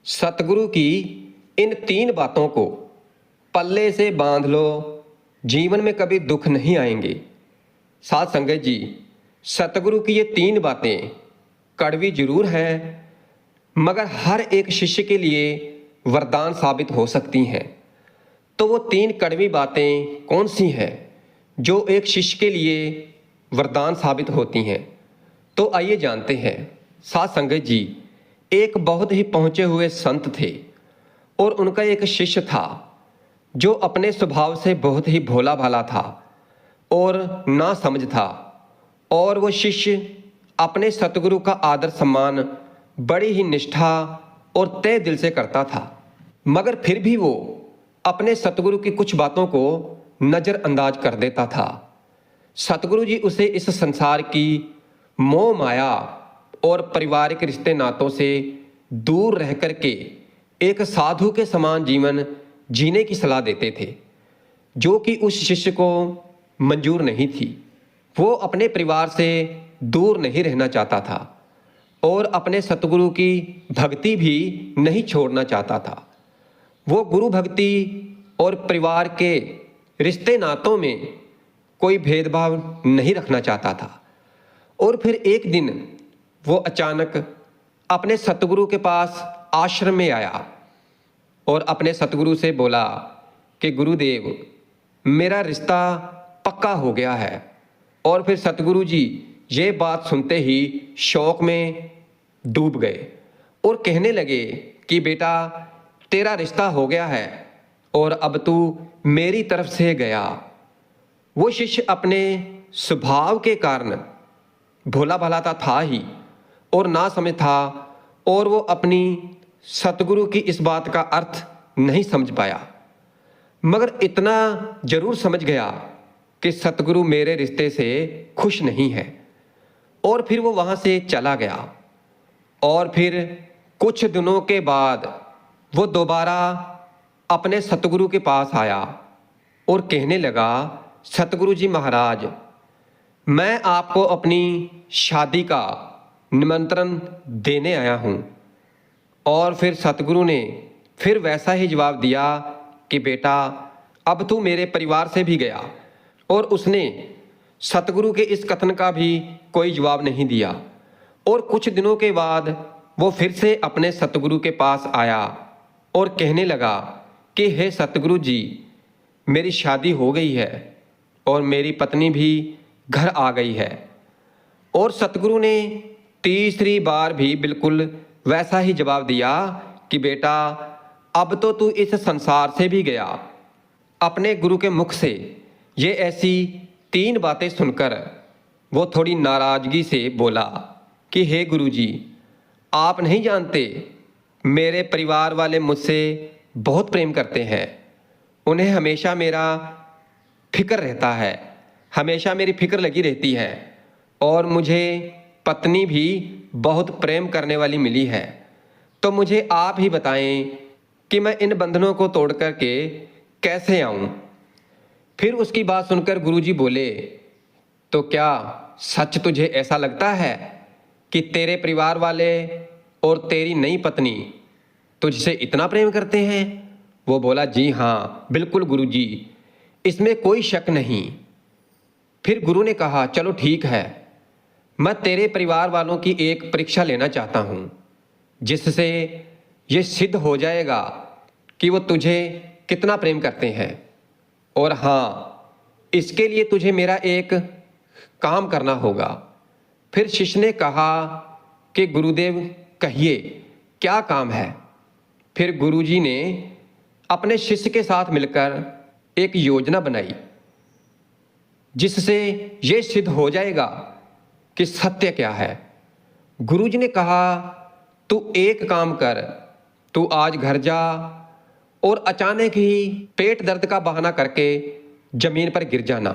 सतगुरु की इन 3 बातों को पल्ले से बांध लो, जीवन में कभी दुख नहीं आएंगे। साध संगत जी, सतगुरु की ये 3 बातें कड़वी जरूर हैं, मगर हर एक शिष्य के लिए वरदान साबित हो सकती हैं। तो वो 3 कड़वी बातें कौन सी हैं जो एक शिष्य के लिए वरदान साबित होती हैं? तो आइए जानते हैं। साध संगत जी, एक बहुत ही पहुंचे हुए संत थे और उनका एक शिष्य था जो अपने स्वभाव से बहुत ही भोला भाला था और ना समझ था। और वो शिष्य अपने सतगुरु का आदर सम्मान बड़ी ही निष्ठा और तय दिल से करता था, मगर फिर भी वो अपने सतगुरु की कुछ बातों को नज़रअंदाज कर देता था। सतगुरु जी उसे इस संसार की मोह माया और पारिवारिक रिश्ते नातों से दूर रह करके एक साधु के समान जीवन जीने की सलाह देते थे, जो कि उस शिष्य को मंजूर नहीं थी। वो अपने परिवार से दूर नहीं रहना चाहता था और अपने सतगुरु की भक्ति भी नहीं छोड़ना चाहता था। वो गुरु भक्ति और परिवार के रिश्ते नातों में कोई भेदभाव नहीं रखना चाहता था। और फिर एक दिन वो अचानक अपने सतगुरु के पास आश्रम में आया और अपने सतगुरु से बोला कि गुरुदेव, मेरा रिश्ता पक्का हो गया है। और फिर सतगुरु जी ये बात सुनते ही शौक में डूब गए और कहने लगे कि बेटा, तेरा रिश्ता हो गया है और अब तू मेरी तरफ से गया। वो शिष्य अपने स्वभाव के कारण भोला भाला था ही और ना समझ था, और वो अपनी सतगुरु की इस बात का अर्थ नहीं समझ पाया, मगर इतना जरूर समझ गया कि सतगुरु मेरे रिश्ते से खुश नहीं है। और फिर वो वहाँ से चला गया। और फिर कुछ दिनों के बाद वो दोबारा अपने सतगुरु के पास आया और कहने लगा, सतगुरु जी महाराज, मैं आपको अपनी शादी का निमंत्रण देने आया हूँ। और फिर सतगुरु ने फिर वैसा ही जवाब दिया कि बेटा, अब तू मेरे परिवार से भी गया। और उसने सतगुरु के इस कथन का भी कोई जवाब नहीं दिया। और कुछ दिनों के बाद वो फिर से अपने सतगुरु के पास आया और कहने लगा कि हे सतगुरु जी, मेरी शादी हो गई है और मेरी पत्नी भी घर आ गई है। और सतगुरु ने तीसरी बार भी बिल्कुल वैसा ही जवाब दिया कि बेटा, अब तो तू इस संसार से भी गया। अपने गुरु के मुख से ये ऐसी 3 बातें सुनकर वो थोड़ी नाराजगी से बोला कि हे गुरु जी, आप नहीं जानते, मेरे परिवार वाले मुझसे बहुत प्रेम करते हैं। उन्हें हमेशा मेरा फिक्र रहता है, हमेशा मेरी फिक्र लगी रहती है। और मुझे पत्नी भी बहुत प्रेम करने वाली मिली है। तो मुझे आप ही बताएं कि मैं इन बंधनों को तोड़ करके कैसे आऊं? फिर उसकी बात सुनकर गुरुजी बोले, तो क्या सच तुझे ऐसा लगता है कि तेरे परिवार वाले और तेरी नई पत्नी तुझसे इतना प्रेम करते हैं? वो बोला, जी हाँ, बिल्कुल गुरुजी, इसमें कोई शक नहीं। फिर गुरु ने कहा, चलो ठीक है, मैं तेरे परिवार वालों की एक परीक्षा लेना चाहता हूँ, जिससे ये सिद्ध हो जाएगा कि वो तुझे कितना प्रेम करते हैं। और हाँ, इसके लिए तुझे मेरा एक काम करना होगा। फिर शिष्य ने कहा कि गुरुदेव कहिए, क्या काम है? फिर गुरुजी ने अपने शिष्य के साथ मिलकर एक योजना बनाई, जिससे ये सिद्ध हो जाएगा कि सत्य क्या है। गुरुजी ने कहा, तू एक काम कर, तू आज घर जा और अचानक ही पेट दर्द का बहाना करके जमीन पर गिर जाना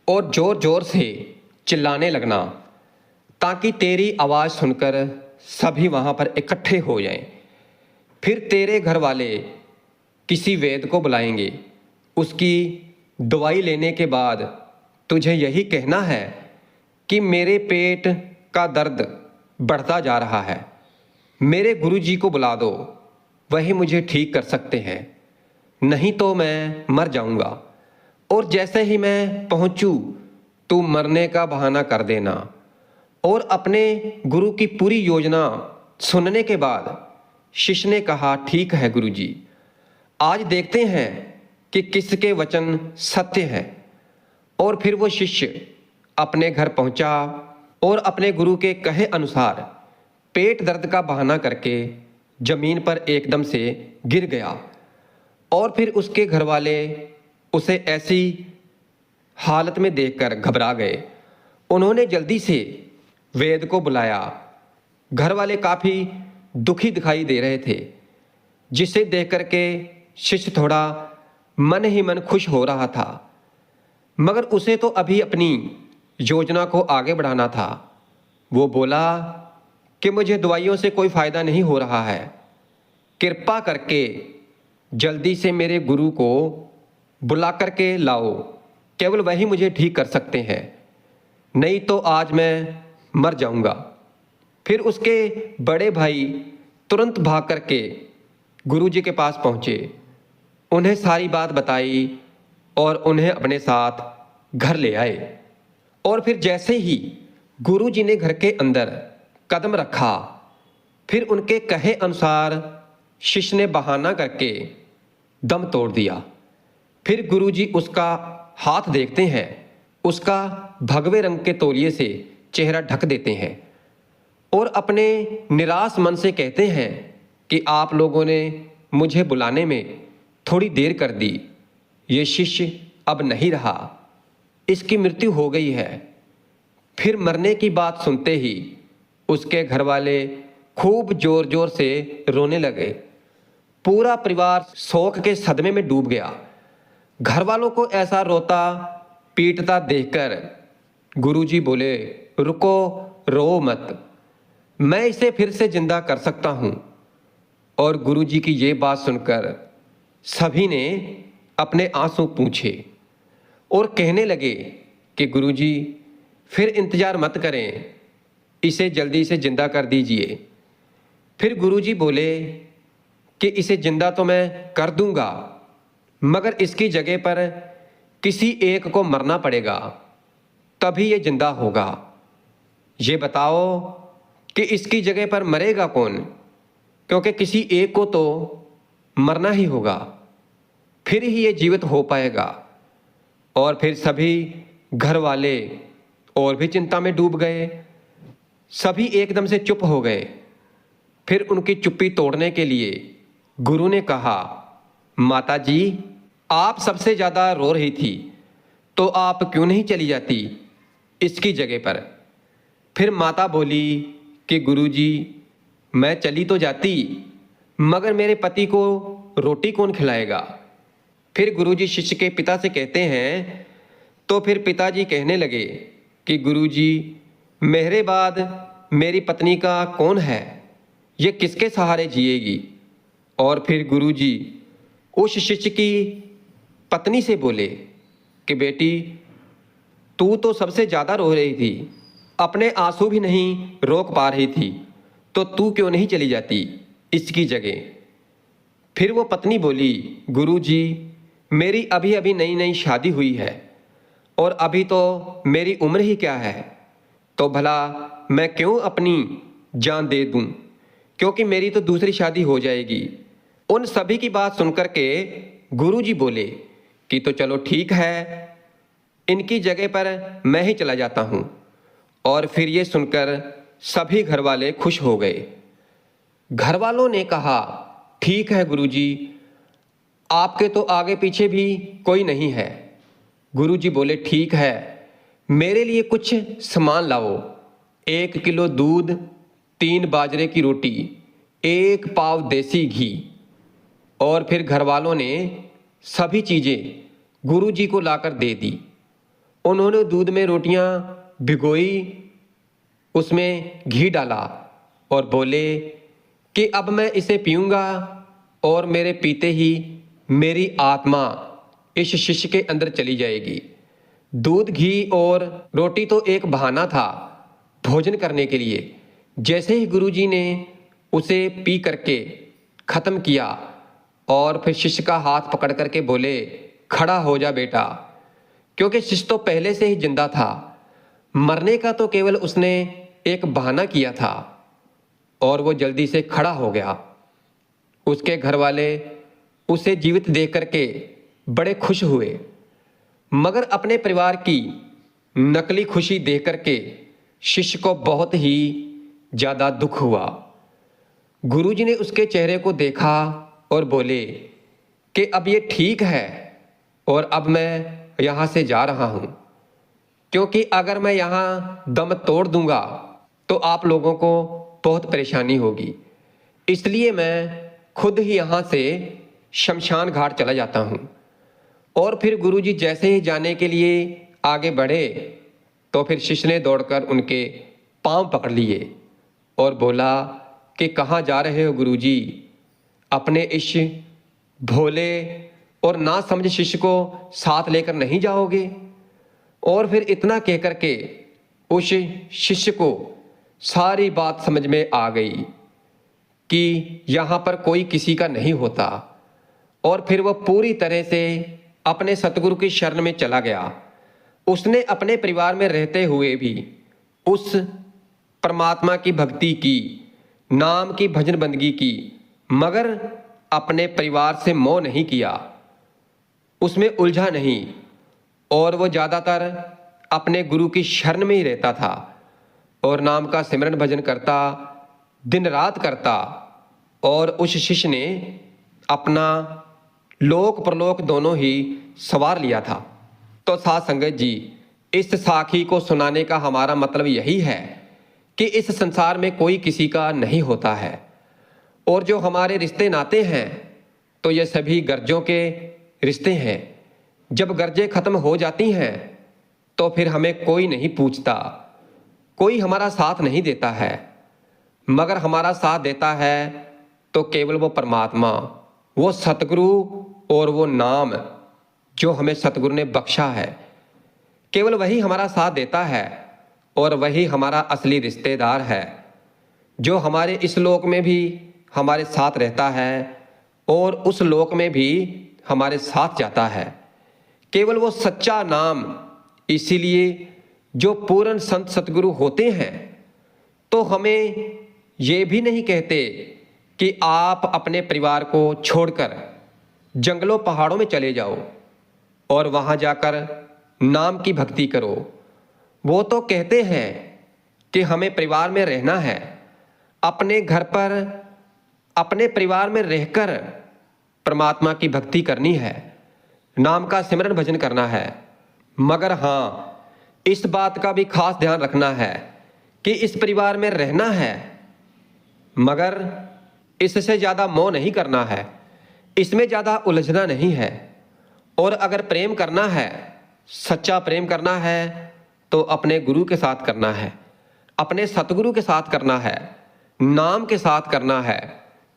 और जोर जोर से चिल्लाने लगना, ताकि तेरी आवाज़ सुनकर सभी वहाँ पर इकट्ठे हो जाएं। फिर तेरे घर वाले किसी वैद्य को बुलाएंगे। उसकी दवाई लेने के बाद तुझे यही कहना है कि मेरे पेट का दर्द बढ़ता जा रहा है, मेरे गुरुजी को बुला दो, वही मुझे ठीक कर सकते हैं, नहीं तो मैं मर जाऊंगा। और जैसे ही मैं पहुंचूं तू मरने का बहाना कर देना। और अपने गुरु की पूरी योजना सुनने के बाद शिष्य ने कहा, ठीक है गुरुजी, आज देखते हैं कि किसके वचन सत्य है। और फिर वो शिष्य अपने घर पहुंचा और अपने गुरु के कहे अनुसार पेट दर्द का बहाना करके जमीन पर एकदम से गिर गया। और फिर उसके घर वाले उसे ऐसी हालत में देखकर घबरा गए। उन्होंने जल्दी से वैद्य को बुलाया। घर वाले काफ़ी दुखी दिखाई दे रहे थे, जिसे देख कर के शिष्य थोड़ा मन ही मन खुश हो रहा था। मगर उसे तो अभी अपनी योजना को आगे बढ़ाना था। वो बोला कि मुझे दवाइयों से कोई फ़ायदा नहीं हो रहा है, कृपा करके जल्दी से मेरे गुरु को बुला करके लाओ, केवल वही मुझे ठीक कर सकते हैं, नहीं तो आज मैं मर जाऊंगा। फिर उसके बड़े भाई तुरंत भाग करके गुरुजी के पास पहुँचे, उन्हें सारी बात बताई और उन्हें अपने साथ घर ले आए। और फिर जैसे ही गुरुजी ने घर के अंदर कदम रखा, फिर उनके कहे अनुसार शिष्य ने बहाना करके दम तोड़ दिया। फिर गुरुजी उसका हाथ देखते हैं, उसका भगवे रंग के तौलिए से चेहरा ढक देते हैं और अपने निराश मन से कहते हैं कि आप लोगों ने मुझे बुलाने में थोड़ी देर कर दी, ये शिष्य अब नहीं रहा, इसकी मृत्यु हो गई है। फिर मरने की बात सुनते ही उसके घर वाले खूब जोर जोर से रोने लगे। पूरा परिवार शोक के सदमे में डूब गया। घर वालों को ऐसा रोता पीटता देखकर गुरुजी बोले, रुको, रो मत, मैं इसे फिर से जिंदा कर सकता हूँ। और गुरुजी की ये बात सुनकर सभी ने अपने आंसू पूंछे और कहने लगे कि गुरुजी फिर इंतजार मत करें, इसे जल्दी से जिंदा कर दीजिए। फिर गुरुजी बोले कि इसे जिंदा तो मैं कर दूंगा, मगर इसकी जगह पर किसी एक को मरना पड़ेगा, तभी ये जिंदा होगा। ये बताओ कि इसकी जगह पर मरेगा कौन, क्योंकि किसी एक को तो मरना ही होगा, फिर ही ये जीवित हो पाएगा। और फिर सभी घर वाले और भी चिंता में डूब गए। सभी एकदम से चुप हो गए। फिर उनकी चुप्पी तोड़ने के लिए गुरु ने कहा, माता जी, आप सबसे ज़्यादा रो रही थी, तो आप क्यों नहीं चली जाती इसकी जगह पर। फिर माता बोली कि गुरुजी, मैं चली तो जाती, मगर मेरे पति को रोटी कौन खिलाएगा। फिर गुरुजी शिष्य के पिता से कहते हैं, तो फिर पिताजी कहने लगे कि गुरुजी, मेरे बाद मेरी पत्नी का कौन है, ये किसके सहारे जिएगी। और फिर गुरुजी उस शिष्य की पत्नी से बोले कि बेटी, तू तो सबसे ज़्यादा रो रही थी, अपने आंसू भी नहीं रोक पा रही थी, तो तू क्यों नहीं चली जाती इसकी जगह। फिर वो पत्नी बोली, गुरुजी, मेरी अभी अभी नई नई शादी हुई है और अभी तो मेरी उम्र ही क्या है, तो भला मैं क्यों अपनी जान दे दूं, क्योंकि मेरी तो दूसरी शादी हो जाएगी। उन सभी की बात सुनकर के गुरुजी बोले कि तो चलो ठीक है, इनकी जगह पर मैं ही चला जाता हूँ। और फिर ये सुनकर सभी घर वाले खुश हो गए। घर वालों ने कहा, ठीक है गुरुजी, आपके तो आगे पीछे भी कोई नहीं है। गुरुजी बोले, ठीक है, मेरे लिए कुछ सामान लाओ, 1 किलो दूध, 3 बाजरे की रोटी, 1 पाव देसी घी। और फिर घर वालों ने सभी चीज़ें गुरुजी को लाकर दे दी। उन्होंने दूध में रोटियां भिगोई, उसमें घी डाला और बोले कि अब मैं इसे पीऊँगा और मेरे पीते ही मेरी आत्मा इस शिष्य के अंदर चली जाएगी। दूध, घी और रोटी तो एक बहाना था भोजन करने के लिए। जैसे ही गुरुजी ने उसे पी करके खत्म किया और फिर शिष्य का हाथ पकड़ करके बोले, खड़ा हो जा बेटा। क्योंकि शिष्य तो पहले से ही जिंदा था, मरने का तो केवल उसने एक बहाना किया था और वो जल्दी से खड़ा हो गया। उसके घर वाले उसे जीवित देख करके बड़े खुश हुए, मगर अपने परिवार की नकली खुशी देख करके शिष्य को बहुत ही ज़्यादा दुख हुआ। गुरुजी ने उसके चेहरे को देखा और बोले कि अब ये ठीक है और अब मैं यहाँ से जा रहा हूँ, क्योंकि अगर मैं यहाँ दम तोड़ दूंगा तो आप लोगों को बहुत परेशानी होगी, इसलिए मैं खुद ही यहाँ से शमशान घाट चला जाता हूँ। और फिर गुरुजी जैसे ही जाने के लिए आगे बढ़े तो फिर शिष्य ने दौड़कर उनके पांव पकड़ लिए और बोला कि कहाँ जा रहे हो गुरुजी? अपने इस भोले और ना समझ शिष्य को साथ लेकर नहीं जाओगे? और फिर इतना कह करके उस शिष्य को सारी बात समझ में आ गई कि यहाँ पर कोई किसी का नहीं होता, और फिर वह पूरी तरह से अपने सतगुरु की शरण में चला गया। उसने अपने परिवार में रहते हुए भी उस परमात्मा की भक्ति की, नाम की भजन बंदगी की, मगर अपने परिवार से मोह नहीं किया, उसमें उलझा नहीं, और वो ज़्यादातर अपने गुरु की शरण में ही रहता था और नाम का सिमरन भजन करता, दिन रात करता। और उस शिष्य ने अपना लोक परलोक दोनों ही सवार लिया था। तो साथ संगत जी, इस साखी को सुनाने का हमारा मतलब यही है कि इस संसार में कोई किसी का नहीं होता है, और जो हमारे रिश्ते नाते हैं तो ये सभी गर्जों के रिश्ते हैं। जब गर्जें खत्म हो जाती हैं तो फिर हमें कोई नहीं पूछता, कोई हमारा साथ नहीं देता है, मगर हमारा साथ देता है तो केवल वो परमात्मा, वो सतगुरु और वो नाम जो हमें सतगुरु ने बख्शा है, केवल वही हमारा साथ देता है और वही हमारा असली रिश्तेदार है, जो हमारे इस लोक में भी हमारे साथ रहता है और उस लोक में भी हमारे साथ जाता है। केवल वो सच्चा नाम। इसीलिए जो पूर्ण संत सतगुरु होते हैं तो हमें ये भी नहीं कहते कि आप अपने परिवार को छोड़कर जंगलों पहाड़ों में चले जाओ और वहाँ जाकर नाम की भक्ति करो। वो तो कहते हैं कि हमें परिवार में रहना है, अपने घर पर अपने परिवार में रहकर परमात्मा की भक्ति करनी है, नाम का सिमरन भजन करना है। मगर हाँ, इस बात का भी खास ध्यान रखना है कि इस परिवार में रहना है, मगर इससे ज़्यादा मोह नहीं करना है, इसमें ज़्यादा उलझना नहीं है। और अगर प्रेम करना है, सच्चा प्रेम करना है, तो अपने गुरु के साथ करना है, अपने सतगुरु के साथ करना है, नाम के साथ करना है,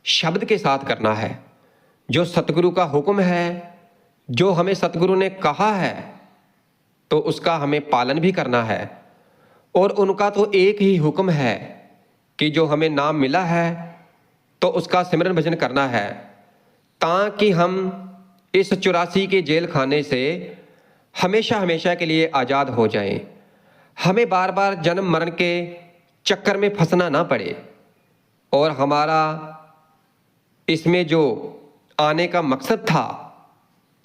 शब्द के साथ करना है। जो सतगुरु का हुक्म है, जो हमें सतगुरु ने कहा है, तो उसका हमें पालन भी करना है। और उनका तो एक ही हुक्म है कि जो हमें नाम मिला है तो उसका सिमरन भजन करना है, ताकि हम इस 84 के जेल खाने से हमेशा हमेशा के लिए आज़ाद हो जाएं। हमें बार बार जन्म मरण के चक्कर में फंसना ना पड़े, और हमारा इसमें जो आने का मकसद था,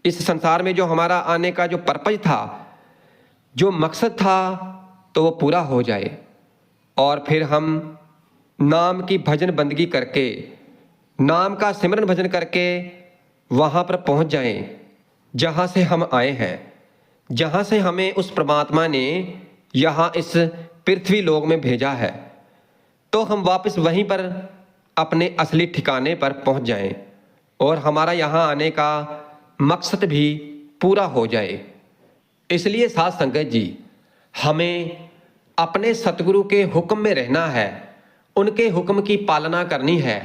इस संसार में जो हमारा आने का जो पर्पज था, जो मकसद था, तो वो पूरा हो जाए और फिर हम नाम की भजन बंदगी करके, नाम का सिमरन भजन करके वहाँ पर पहुँच जाएं जहाँ से हम आए हैं, जहाँ से हमें उस परमात्मा ने यहाँ इस पृथ्वी लोक में भेजा है। तो हम वापस वहीं पर अपने असली ठिकाने पर पहुँच जाएं और हमारा यहाँ आने का मकसद भी पूरा हो जाए। इसलिए साथ संगत जी, हमें अपने सतगुरु के हुक्म में रहना है, उनके हुक्म की पालना करनी है।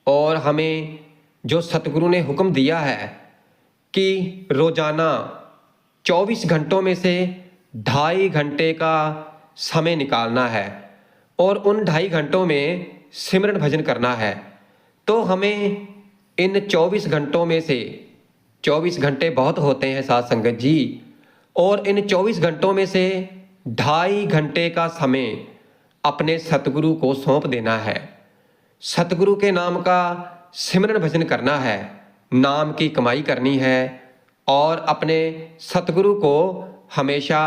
और हमें जो सतगुरु ने हुक्म दिया है कि रोजाना 24 घंटों में से 2.5 घंटे का समय निकालना है, और उन 2.5 घंटों में सिमरन भजन करना है तो हमें इन 24 घंटों में से 24 घंटे बहुत होते हैं साध संगत जी, और इन 24 घंटों में से 2.5 घंटे का समय अपने सतगुरु को सौंप देना है। सतगुरु के नाम का सिमरन भजन करना है, नाम की कमाई करनी है और अपने सतगुरु को हमेशा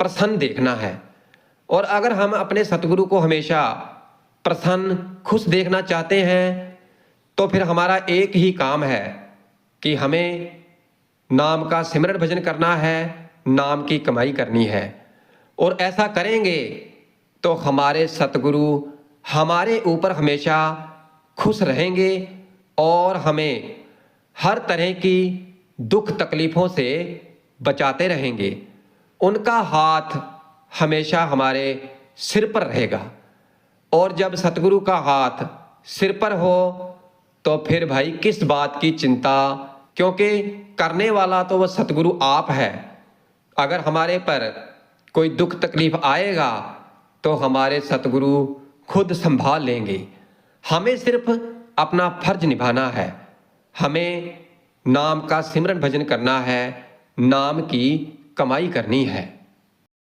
प्रसन्न देखना है। और अगर हम अपने सतगुरु को हमेशा प्रसन्न खुश देखना चाहते हैं तो फिर हमारा एक ही काम है कि हमें नाम का सिमरन भजन करना है, नाम की कमाई करनी है। और ऐसा करेंगे तो हमारे सतगुरु हमारे ऊपर हमेशा खुश रहेंगे और हमें हर तरह की दुख तकलीफ़ों से बचाते रहेंगे। उनका हाथ हमेशा हमारे सिर पर रहेगा, और जब सतगुरु का हाथ सिर पर हो तो फिर भाई किस बात की चिंता, क्योंकि करने वाला तो वह सतगुरु आप है। अगर हमारे पर कोई दुख तकलीफ आएगा तो हमारे सतगुरु खुद संभाल लेंगे। हमें सिर्फ अपना फर्ज निभाना है, हमें नाम का सिमरन भजन करना है, नाम की कमाई करनी है।